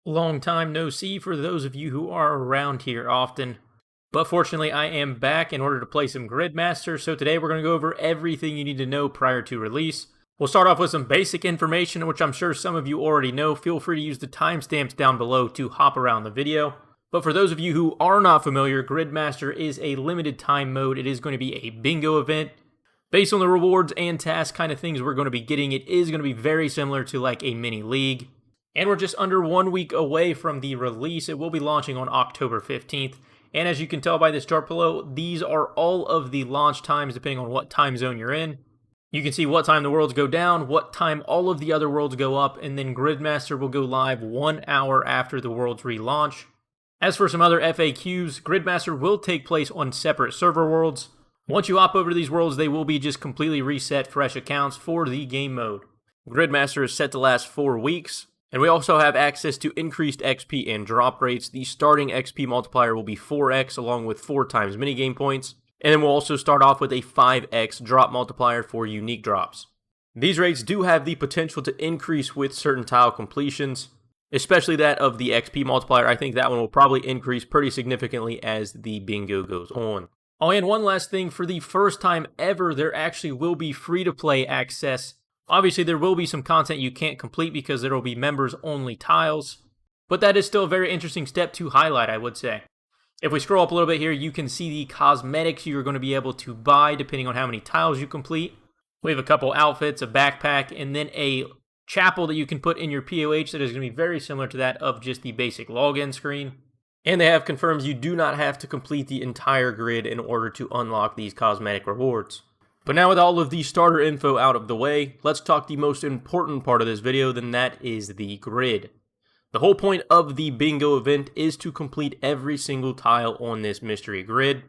Long time no see for those of you who are around here often. But fortunately, I am back in order to play some Gridmaster, so today we're going to go over everything you need to know prior to release. We'll start off with some basic information, which I'm sure some of you already know. Feel free to use the timestamps down below to hop around the video. But for those of you who are not familiar, Gridmaster is a limited time mode. It is going to be a bingo event. Based on the rewards and task kind of things we're going to be getting, it is going to be very similar to like a mini league. And we're just under 1 week away from the release. It will be launching on October 15th. And as you can tell by this chart below, these are all of the launch times depending on what time zone you're in. You can see what time the worlds go down, what time all of the other worlds go up, and then Gridmaster will go live 1 hour after the worlds relaunch. As for some other FAQs, Gridmaster will take place on separate server worlds. Once you hop over to these worlds, they will be just completely reset fresh accounts for the game mode. Gridmaster is set to last 4 weeks. And we also have access to increased XP and drop rates. The starting XP multiplier will be 4x along with 4 times minigame points. And then we'll also start off with a 5x drop multiplier for unique drops. These rates do have the potential to increase with certain tile completions, especially that of the XP multiplier. I think that one will probably increase pretty significantly as the bingo goes on. Oh, and one last thing, for the first time ever, there actually will be free-to-play access. Obviously, there will be some content you can't complete because there will be members-only tiles, but that is still a very interesting step to highlight, I would say. If we scroll up a little bit here, you can see the cosmetics you're going to be able to buy depending on how many tiles you complete. We have a couple outfits, a backpack, and then a chapel that you can put in your POH that is going to be very similar to that of just the basic login screen. And they have confirmed you do not have to complete the entire grid in order to unlock these cosmetic rewards. But now with all of the starter info out of the way, let's talk the most important part of this video, then that is the grid. The whole point of the bingo event is to complete every single tile on this mystery grid.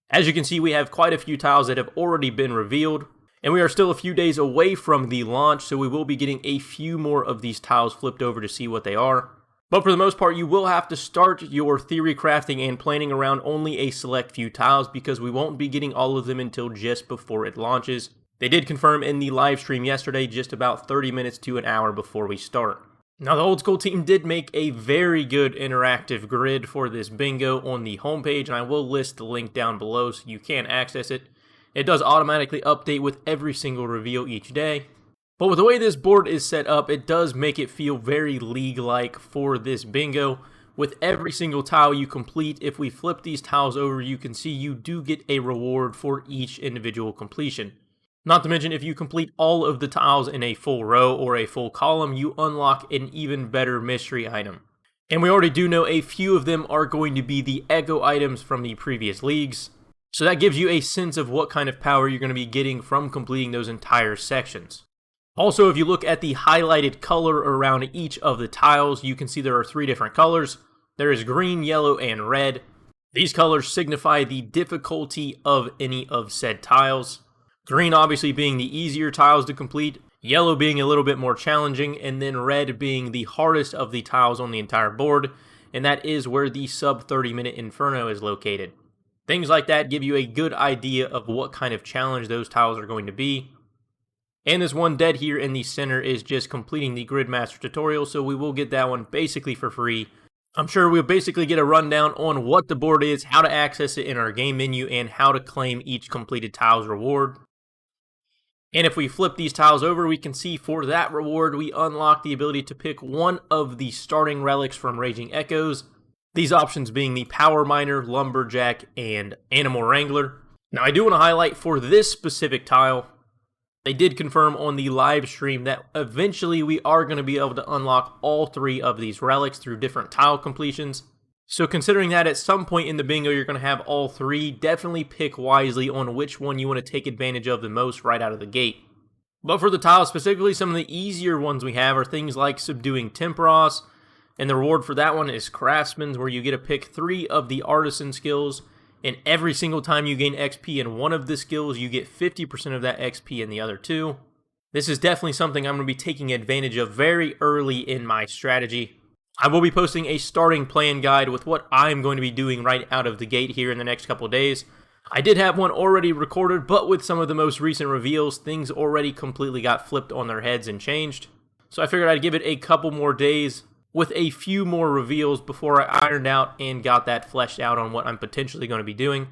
As you can see, we have quite a few tiles that have already been revealed, and we are still a few days away from the launch, so we will be getting a few more of these tiles flipped over to see what they are. But for the most part, you will have to start your theory crafting and planning around only a select few tiles because we won't be getting all of them until just before it launches. They did confirm in the live stream yesterday just about 30 minutes to an hour before we start. Now the old school team did make a very good interactive grid for this bingo on the homepage, and I will list the link down below so you can access it. It does automatically update with every single reveal each day. But with the way this board is set up, it does make it feel very league-like for this bingo. With every single tile you complete, if we flip these tiles over, you can see you do get a reward for each individual completion. Not to mention, if you complete all of the tiles in a full row or a full column, you unlock an even better mystery item. And we already do know a few of them are going to be the echo items from the previous leagues. So that gives you a sense of what kind of power you're going to be getting from completing those entire sections. Also, if you look at the highlighted color around each of the tiles, you can see there are 3 different colors. There is green, yellow, and red. These colors signify the difficulty of any of said tiles. Green obviously being the easier tiles to complete, yellow being a little bit more challenging, and then red being the hardest of the tiles on the entire board, and that is where the sub 30-minute Inferno is located. Things like that give you a good idea of what kind of challenge those tiles are going to be. And this one dead here in the center is just completing the Gridmaster tutorial, so we will get that one basically for free. I'm sure we'll basically get a rundown on what the board is, how to access it in our game menu, and how to claim each completed tile's reward. And if we flip these tiles over, we can see for that reward, we unlock the ability to pick one of the starting relics from Raging Echoes. These options being the Power Miner, Lumberjack, and Animal Wrangler. Now I do want to highlight for this specific tile, they did confirm on the live stream that eventually we are going to be able to unlock all 3 of these relics through different tile completions. So considering that at some point in the bingo you're going to have all 3, definitely pick wisely on which one you want to take advantage of the most right out of the gate. But for the tiles specifically, some of the easier ones we have are things like Subduing Temperos, and the reward for that one is Craftsman's, where you get to pick 3 of the Artisan skills. And every single time you gain XP in one of the skills, you get 50% of that XP in the other 2. This is definitely something I'm going to be taking advantage of very early in my strategy. I will be posting a starting plan guide with what I'm going to be doing right out of the gate here in the next couple days. I did have one already recorded, but with some of the most recent reveals, things already completely got flipped on their heads and changed. So I figured I'd give it a couple more days, with a few more reveals before I ironed out and got that fleshed out on what I'm potentially going to be doing.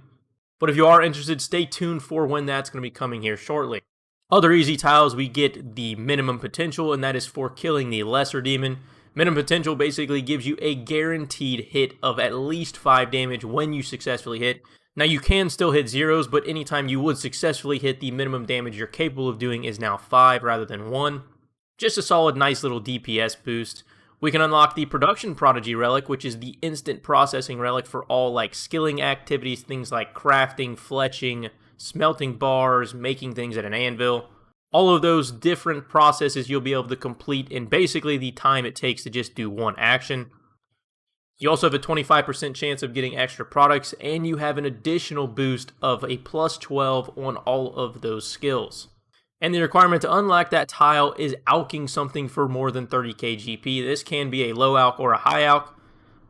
But if you are interested, stay tuned for when that's going to be coming here shortly. Other easy tiles, we get the minimum potential, and that is for killing the lesser demon. Minimum potential basically gives you a guaranteed hit of at least 5 damage when you successfully hit. Now you can still hit zeros, but anytime you would successfully hit, the minimum damage you're capable of doing is now 5 rather than 1. Just a solid nice little DPS boost. We can unlock the Production Prodigy Relic, which is the instant processing relic for all like skilling activities, things like crafting, fletching, smelting bars, making things at an anvil. All of those different processes you'll be able to complete in basically the time it takes to just do one action. You also have a 25% chance of getting extra products, and you have an additional boost of a plus 12 on all of those skills. And the requirement to unlock that tile is alching something for more than 30k GP. This can be a low alch or a high alch,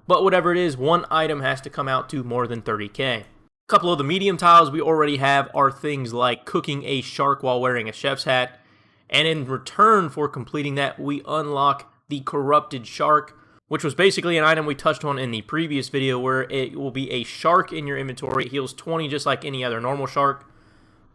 but whatever it is, one item has to come out to more than 30k. A couple of the medium tiles we already have are things like cooking a shark while wearing a chef's hat, and in return for completing that, we unlock the Corrupted Shark, which was basically an item we touched on in the previous video, where it will be a shark in your inventory. It heals 20 just like any other normal shark,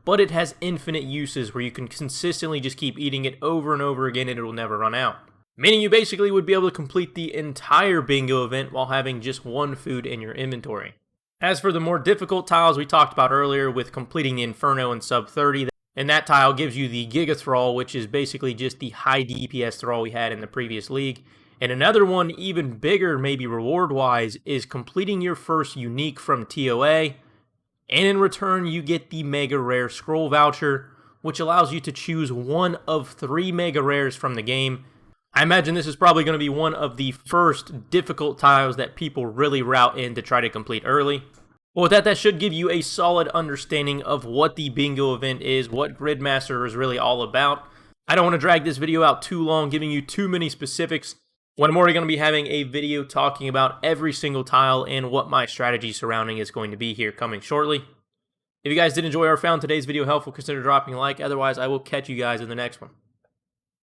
but it has infinite uses where you can consistently just keep eating it over and over again and it will never run out. Meaning you basically would be able to complete the entire bingo event while having just one food in your inventory. As for the more difficult tiles we talked about earlier with completing the Inferno in sub 30, and that tile gives you the Giga Thrall, which is basically just the high DPS Thrall we had in the previous league. And another one, even bigger, maybe reward-wise, is completing your first unique from TOA, and in return you get the Mega Rare Scroll Voucher, which allows you to choose one of 3 Mega Rares from the game. I imagine this is probably going to be one of the first difficult tiles that people really route in to try to complete early. Well, with that, that should give you a solid understanding of what the bingo event is, what Gridmaster is really all about. I don't want to drag this video out too long, giving you too many specifics, when I'm already going to be having a video talking about every single tile and what my strategy surrounding is going to be here coming shortly. If you guys did enjoy or found today's video helpful, consider dropping a like. Otherwise, I will catch you guys in the next one.